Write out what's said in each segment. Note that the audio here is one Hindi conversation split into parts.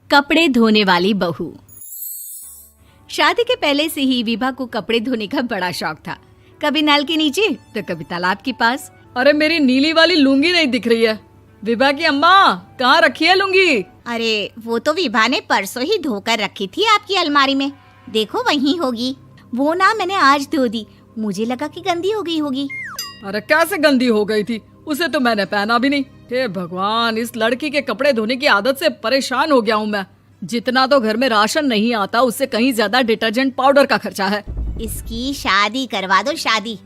कपड़े धोने वाली बहू। शादी के पहले से ही विभा को कपड़े धोने का बड़ा शौक था। कभी नल के नीचे तो कभी तालाब के पास। अरे मेरी नीली वाली लुंगी नहीं दिख रही है। विभा की अम्मा, कहाँ रखी है लुंगी? अरे वो तो विभा ने परसों ही धोकर रखी थी आपकी अलमारी में, देखो वहीं होगी। वो ना मैंने आज धो दी, मुझे लगा कि गंदी हो गई होगी। अरे कैसे गंदी हो गई थी? उसे तो मैंने पहना भी नहीं। हे भगवान, इस लड़की के कपड़े धोने की आदत से परेशान हो गया हूँ मैं। जितना तो घर में राशन नहीं आता, उससे कहीं ज्यादा डिटर्जेंट पाउडर का खर्चा है। इसकी शादी करवा दो, शादी।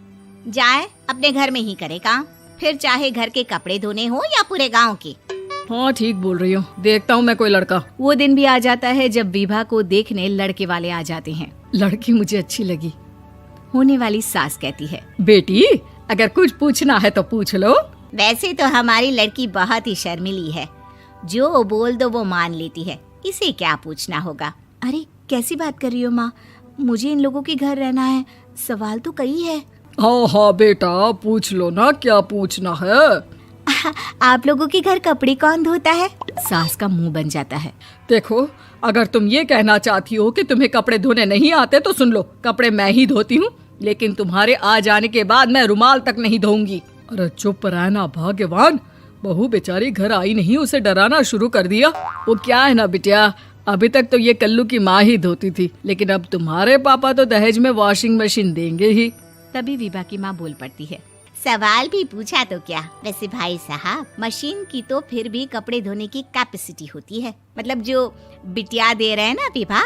जाए अपने घर में ही करे काम, फिर चाहे घर के कपड़े धोने हो या पूरे गांव के। हाँ ठीक बोल रही हो, देखता हूँ मैं कोई लड़का। वो दिन भी आ जाता है जब विभा को देखने लड़के वाले आ जाते हैं। लड़की मुझे अच्छी लगी। होने वाली सास कहती है, बेटी अगर कुछ पूछना है तो पूछ लो। वैसे तो हमारी लड़की बहुत ही शर्मीली है, जो बोल दो वो मान लेती है, इसे क्या पूछना होगा। अरे कैसी बात कर रही हो माँ, मुझे इन लोगों के घर रहना है, सवाल तो कई है। हाँ हाँ बेटा, पूछ लो ना, क्या पूछना है। आप लोगों के घर कपड़े कौन धोता है? सास का मुंह बन जाता है। देखो, अगर तुम ये कहना चाहती हो कि तुम्हें कपड़े धोने नहीं आते तो सुन लो, कपड़े मैं ही धोती हूँ, लेकिन तुम्हारे आ जाने के बाद मैं रुमाल तक नहीं धोऊंगी। अरे चुप रहना भाग्यवान, बहू बेचारी घर आई नहीं, उसे डराना शुरू कर दिया। वो क्या है ना बिटिया, अभी तक तो ये कल्लू की माँ ही धोती थी, लेकिन अब तुम्हारे पापा तो दहेज में वॉशिंग मशीन देंगे ही। तभी विभा की माँ बोल पड़ती है, सवाल भी पूछा तो क्या। वैसे भाई साहब, मशीन की तो फिर भी कपड़े धोने की कैपेसिटी होती है। मतलब जो बिटिया दे रहे हैं ना विभा,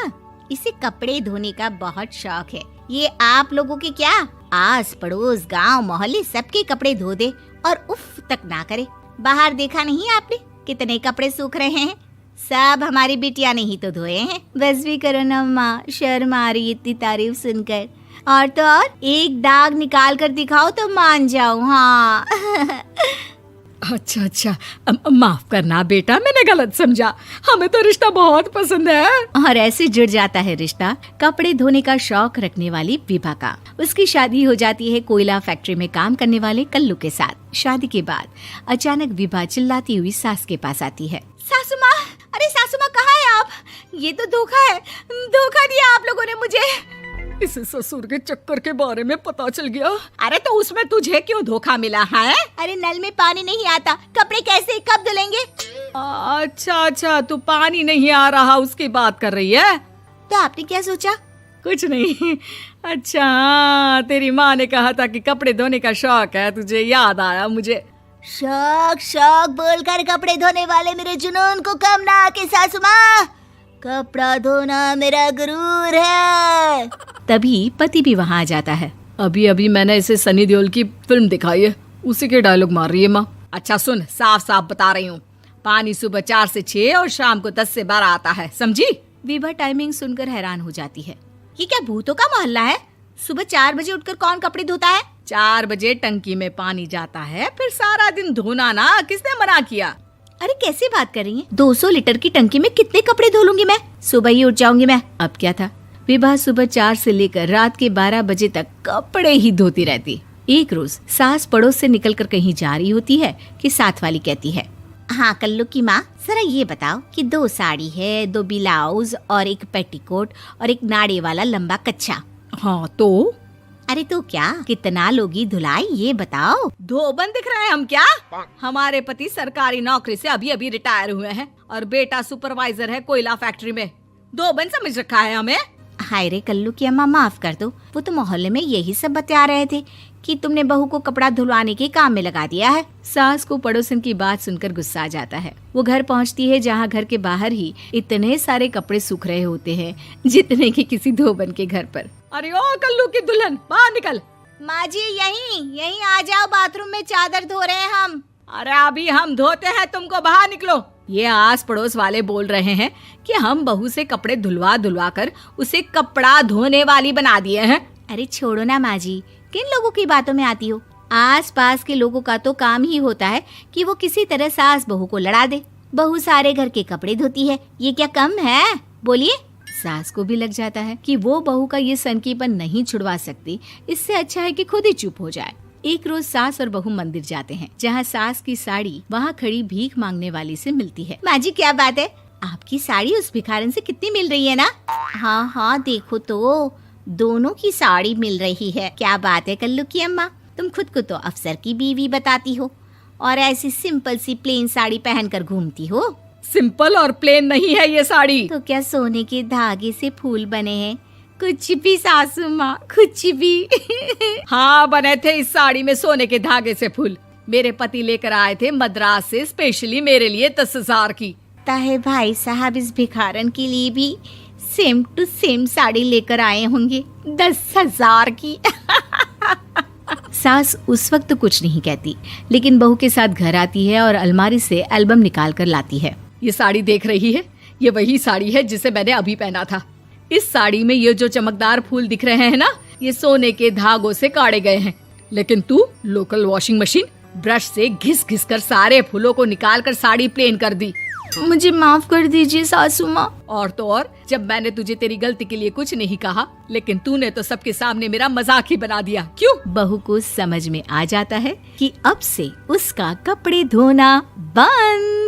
इसे कपड़े धोने का बहुत शौक है। ये आप लोगों के क्या, आस पड़ोस गांव मोहल्ले सबके कपड़े धो दे और उफ तक ना करे। बाहर देखा नहीं आपने कितने कपड़े सूख रहे हैं? सब हमारी बिटिया ने ही तो धोए हैं। बस भी करो ना माँ, शर्म आ रही इतनी तारीफ सुनकर। और तो और एक दाग निकाल कर दिखाओ तो मान जाऊं। हाँ अच्छा, माफ करना बेटा, मैंने गलत समझा। हमें तो रिश्ता बहुत पसंद है। और ऐसे जुड़ जाता है रिश्ता कपड़े धोने का शौक रखने वाली विभा का। उसकी शादी हो जाती है कोयला फैक्ट्री में काम करने वाले कल्लू के साथ। शादी के बाद अचानक विभा चिल्लाती हुई सास के पास आती है। सासू माँ, अरे सासू माँ कहाँ है आप? ये तो धोखा है, धोखा दिया आप लोगों ने मुझे। इसे ससुर के चक्कर के बारे में पता चल गया। अरे तो उसमें तुझे क्यों धोखा मिला है? अरे नल में पानी नहीं आता, कपड़े कैसे कब धुलेंगे? अच्छा, तू पानी नहीं आ रहा उसकी बात कर रही है। तो आपने क्या सोचा? कुछ नहीं। अच्छा, तेरी माँ ने कहा था कि कपड़े धोने का शौक है तुझे, याद आया मुझे। शौक बोलकर कपड़े धोने वाले मेरे जुनून को कम ना आके सासू माँ, कपड़ा धोना मेरा गुरूर है। तभी पति भी वहाँ आ जाता है। अभी मैंने इसे सनी देओल की फिल्म दिखाई है, उसी के डायलॉग मार रही है माँ। अच्छा सुन, साफ साफ बता रही हूँ, पानी सुबह 4 से 6 और शाम को 10 से 12 आता है, समझी? विभा टाइमिंग सुनकर हैरान हो जाती है। ये क्या भूतों का मोहल्ला है? सुबह 4 बजे उठकर कौन कपड़े धोता है? 4 बजे टंकी में पानी जाता है, फिर सारा दिन धोना ना, किसने मना किया? अरे कैसी बात कर रही हैं? 200 लीटर की टंकी में कितने कपड़े धो लूंगी मैं? सुबह ही उठ जाऊंगी मैं। अब क्या था, विभा सुबह 4 से लेकर रात के 12 बजे तक कपड़े ही धोती रहती। एक रोज सास पड़ोस से निकलकर कहीं जा रही होती है कि साथ वाली कहती है, हाँ कल्लू की माँ, जरा ये बताओ कि 2 साड़ी है, 2 ब्लाउज और एक पेटीकोट और एक नाड़े वाला लंबा कच्छा। हाँ तो? अरे तो क्या, कितना लोगी धुलाई ये बताओ। धोबन दिख रहे हैं हम क्या? हमारे पति सरकारी नौकरी से अभी रिटायर हुए हैं और बेटा सुपरवाइजर है कोयला फैक्ट्री में। धोबन समझ रखा है हमें? हाय रे कल्लू की अम्मा, माफ कर दो, वो तो मोहल्ले में यही सब बता रहे थे कि तुमने बहू को कपड़ा धुलवाने के काम में लगा दिया है। सास को पड़ोसन की बात सुनकर गुस्सा आ जाता है। वो घर पहुंचती है जहां घर के बाहर ही इतने सारे कपड़े सूख रहे होते हैं जितने कि किसी धोबन के घर पर। अरे ओ कल्लू की दुल्हन, बाहर निकल। माँ जी यहीं आ जाओ, बाथरूम में चादर धो रहे हैं हम। अरे अभी हम धोते हैं, तुमको बाहर निकलो। ये आस पड़ोस वाले बोल रहे हैं कि हम बहू से कपड़े धुलवा कर उसे कपड़ा धोने वाली बना दिए हैं। अरे छोड़ो ना माँ जी, किन लोगों की बातों में आती हो? आस पास के लोगों का तो काम ही होता है कि वो किसी तरह सास बहू को लड़ा दे। बहू सारे घर के कपड़े धोती है, ये क्या कम है? बोलिए। सास को भी लग जाता है कि वो बहू का ये सनकीपन नहीं छुड़वा सकती, इससे अच्छा है कि खुद ही चुप हो जाए। एक रोज सास और बहू मंदिर जाते हैं, जहाँ सास की साड़ी वहाँ खड़ी भीख मांगने वाली से मिलती है। माँ जी क्या बात है, आपकी साड़ी उस भिखारन से कितनी मिल रही है ना? हाँ हाँ देखो तो, दोनों की साड़ी मिल रही है। क्या बात है कल्लू की अम्मा, तुम खुद को तो अफसर की बीवी बताती हो और ऐसी सिंपल सी प्लेन साड़ी पहनकर घूमती हो। सिंपल और प्लेन नहीं है ये साड़ी। तो क्या सोने के धागे से फूल बने हैं? कुछ भी सासू माँ, कुछ भी। हाँ बने थे इस साड़ी में सोने के धागे से फूल। मेरे पति लेकर आए थे मद्रास से स्पेशली मेरे लिए 10,000 की। ताहे भाई साहब इस भिखारन के लिए भी सेम टू सेम साड़ी लेकर आए होंगे 10,000 की। सास उस वक्त तो कुछ नहीं कहती, लेकिन बहू के साथ घर आती है और अलमारी से एल्बम निकाल कर लाती है। ये साड़ी देख रही है, ये वही साड़ी है जिसे मैंने अभी पहना था। इस साड़ी में ये जो चमकदार फूल दिख रहे हैं ना, ये सोने के धागों से काढ़े गए हैं। लेकिन तू लोकल वॉशिंग मशीन ब्रश से घिस घिस कर सारे फूलों को निकाल कर साड़ी प्लेन कर दी। मुझे माफ कर दीजिए सासू माँ। और तो और, जब मैंने तुझे तेरी गलती के लिए कुछ नहीं कहा, लेकिन तूने तो सबके सामने मेरा मजाक ही बना दिया। क्यों? बहू को समझ में आ जाता है कि अब से उसका कपड़े धोना बंद।